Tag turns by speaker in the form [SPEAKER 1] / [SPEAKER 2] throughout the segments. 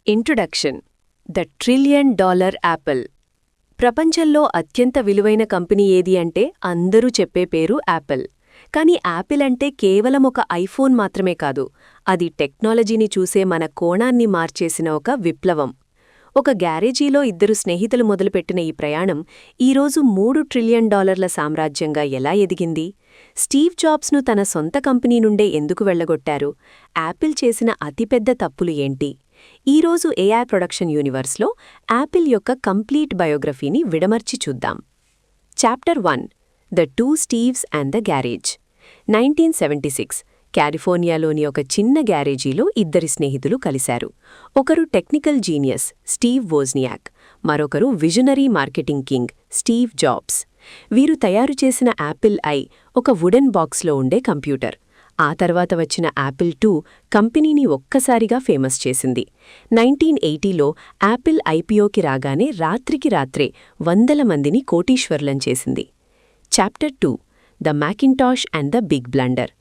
[SPEAKER 1] Introduction the $1 trillion Apple. ప్రపంచంలో అత్యంత విలువైన కంపెనీ ఏది అంటే అందరూ చెప్పే పేరు యాపిల్. కానీ యాపిల్ అంటే కేవలం ఒక ఐఫోన్ మాత్రమే కాదు, అది టెక్నాలజీని చూసే మన కోణాన్ని మార్చేసిన ఒక విప్లవం. ఒక గ్యారేజీలో ఇద్దరు స్నేహితులు మొదలుపెట్టిన ఈ ప్రయాణం ఈరోజు $3 ట్రిలియన్ సామ్రాజ్యంగా ఎలా ఎదిగింది? స్టీవ్ జాబ్స్ను తన సొంత కంపెనీ నుండే ఎందుకు వెళ్లగొట్టారు? యాపిల్ చేసిన అతిపెద్ద తప్పులు ఏంటి? ఈరోజు ఏఐ ప్రొడక్షన్ యూనివర్స్లో యాపిల్ యొక్క కంప్లీట్ బయోగ్రఫీని విడమర్చి చూద్దాం. Chapter 1 the two Steves and the garage. 1976 కాలిఫోర్నియాలోని ఒక చిన్న గ్యారేజీలో ఇద్దరి స్నేహితులు కలిశారు. ఒకరు టెక్నికల్ జీనియస్ స్టీవ్ వోజ్నియాక్, మరొకరు visionary marketing king Steve jobs. వీరు తయారు చేసిన యాపిల్ ఐ ఒక వుడెన్ బాక్స్లో ఉండే కంప్యూటర్. ఆ తర్వాత వచ్చిన యాపిల్ 2 కంపెనీని ఒక్కసారిగా ఫేమస్ చేసింది. 1980లో యాపిల్ ఐపీఓకి రాగానే రాత్రికి రాత్రే వందల మందిని కోటీశ్వర్లం చేసింది. Chapter 2 the Macintosh and the big blunder.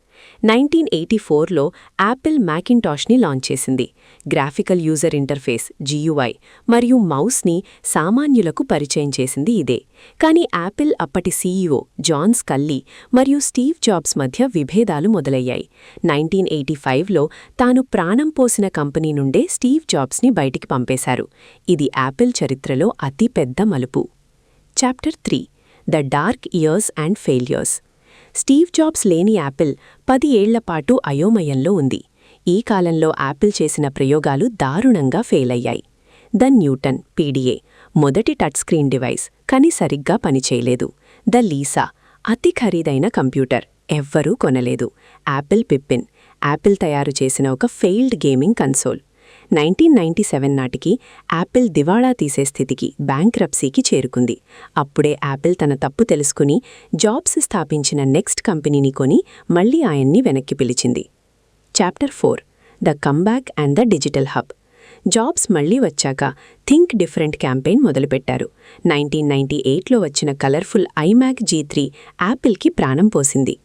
[SPEAKER 1] 1984లో యాపిల్ మ్యాకింటాష్ని లాంచ్ చేసింది. గ్రాఫికల్ యూజర్ ఇంటర్ఫేస్ GUI మరియు మౌస్ని సామాన్యులకు పరిచయం చేసింది ఇదే. కానీ యాపిల్ అప్పటి CEO జాన్ స్కల్లీ మరియు స్టీవ్ జాబ్స్ మధ్య విభేదాలు మొదలయ్యాయి. 1985లో తాను ప్రాణం పోసిన కంపెనీ నుండే స్టీవ్ జాబ్స్ని బయటికి పంపేశారు. ఇది యాపిల్ చరిత్రలో అతి పెద్ద మలుపు. Chapter 3 the dark years and failures. Steve jobs లేని యాపిల్ 10 ఏళ్లపాటు అయోమయంలో ఉంది. ఈ కాలంలో యాపిల్ చేసిన ప్రయోగాలు దారుణంగా ఫెయిల్ అయ్యాయి. ద న్యూటన్ PDA మొదటి టచ్ స్క్రీన్ డివైస్, కానీ సరిగ్గా పనిచేయలేదు. ద లీసా అతి ఖరీదైన కంప్యూటర్, ఎవ్వరూ కొనలేదు. యాపిల్ పిప్పిన్ యాపిల్ తయారు చేసిన ఒక ఫెయిల్డ్ గేమింగ్ కన్సోల్. 1997 నాటికి యాపిల్ దివాళా తీసే స్థితికి బ్యాంక్రప్సీకి చేరుకుంది. అప్పుడే యాపిల్ తన తప్పు తెలుసుకుని జాబ్స్ స్థాపించిన నెక్స్ట్ కంపెనీని కొని మళ్లీ ఆయన్ని వెనక్కి పిలిచింది. Chapter 4 the comeback and the digital hub. Jobs మళ్లీ వచ్చాక థింక్ డిఫరెంట్ క్యాంపెయిన్ మొదలుపెట్టారు. 1998లో వచ్చిన కలర్ఫుల్ ఐమ్యాక్ G3 యాపిల్కి ప్రాణం పోసింది.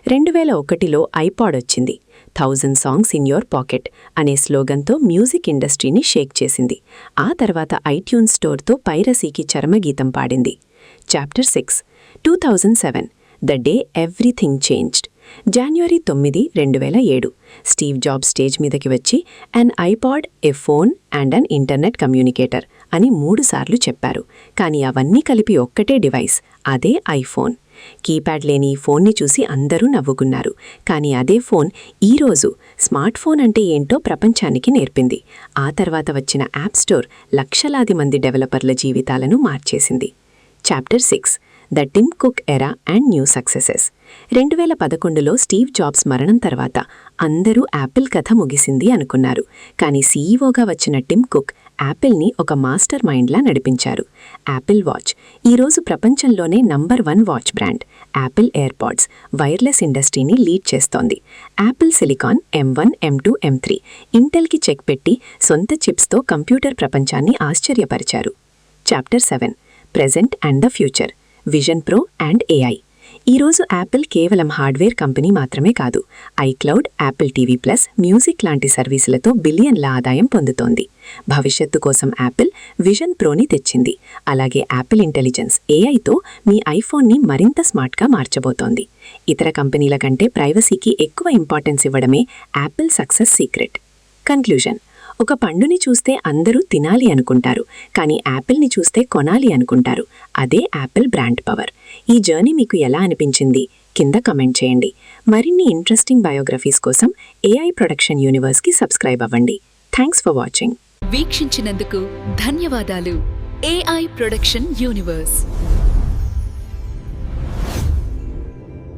[SPEAKER 1] 2001లో ఐపాడ్ వచ్చింది. 1000 సాంగ్స్ ఇన్ యోర్ పాకెట్ అనే స్లోగన్తో మ్యూజిక్ ఇండస్ట్రీని షేక్ చేసింది. ఆ తర్వాత ఐట్యూన్స్ స్టోర్తో పైరసీకి చరమగీతం పాడింది. Chapter 6 2007 the day everything changed. జనవరి 9, 2007 స్టీవ్ జాబ్స్ స్టేజ్ మీదకి వచ్చి an iPod, a phone and an internet communicator అని 3 సార్లు చెప్పారు. కానీ అవన్నీ కలిపి ఒక్కటే డివైస్, అదే ఐఫోన్. కీప్యాడ్ లేని ఈ ఫోన్ని చూసి అందరూ నవ్వుకున్నారు. కానీ అదే ఫోన్ ఈరోజు స్మార్ట్ ఫోన్ అంటే ఏంటో ప్రపంచానికి నేర్పింది. ఆ తర్వాత వచ్చిన యాప్ స్టోర్ లక్షలాది మంది డెవలపర్ల జీవితాలను మార్చేసింది. Chapter 6 the Tim Cook era and new successes. 2011లో స్టీవ్ జాబ్స్ మరణం తర్వాత అందరూ యాపిల్ కథ ముగిసింది అనుకున్నారు. కానీ సీఈఓగా వచ్చిన టిమ్ కుక్ యాపిల్ని ఒక మాస్టర్ మైండ్లా నడిపించారు. యాపిల్ వాచ్ ఈరోజు ప్రపంచంలోనే number 1 watch brand. Apple AirPods wireless ఇండస్ట్రీని లీడ్ చేస్తోంది. Apple silicon M1, M2, M3 ఇంటెల్కి చెక్ పెట్టి సొంత చిప్స్తో కంప్యూటర్ ప్రపంచాన్ని ఆశ్చర్యపరిచారు. Chapter 7 present and the future. Vision Pro and AI. ఈరోజు యాపిల్ కేవలం హార్డ్వేర్ కంపెనీ మాత్రమే కాదు, iCloud, Apple TV plus, music లాంటి సర్వీసులతో బిలియన్ల ఆదాయం పొందుతోంది. భవిష్యత్తు కోసం యాపిల్ విజన్ ప్రోని తెచ్చింది. అలాగే యాపిల్ ఇంటెలిజెన్స్ AIతో మీ ఐఫోన్ని మరింత స్మార్ట్గా మార్చబోతోంది. ఇతర కంపెనీల కంటే ప్రైవసీకి ఎక్కువ ఇంపార్టెన్స్ ఇవ్వడమే యాపిల్ సక్సెస్ సీక్రెట్. కన్క్లూజన్: ఒక పండుని చూస్తే అందరూ తినాలి అనుకుంటారు, కానీ యాపిల్ని చూస్తే కొనాలి అనుకుంటారు. అదే యాపిల్ బ్రాండ్ పవర్. ఈ జర్నీ మీకు ఎలా అనిపించింది? కింద కమెంట్ చేయండి. మరిన్ని ఇంట్రెస్టింగ్ బయోగ్రఫీస్ కోసం ఏఐ ప్రొడక్షన్ యూనివర్స్కి సబ్స్క్రైబ్ అవ్వండి. Thanks for watching.
[SPEAKER 2] వీక్షించినందుకు ధన్యవాదాలు. AI production universe.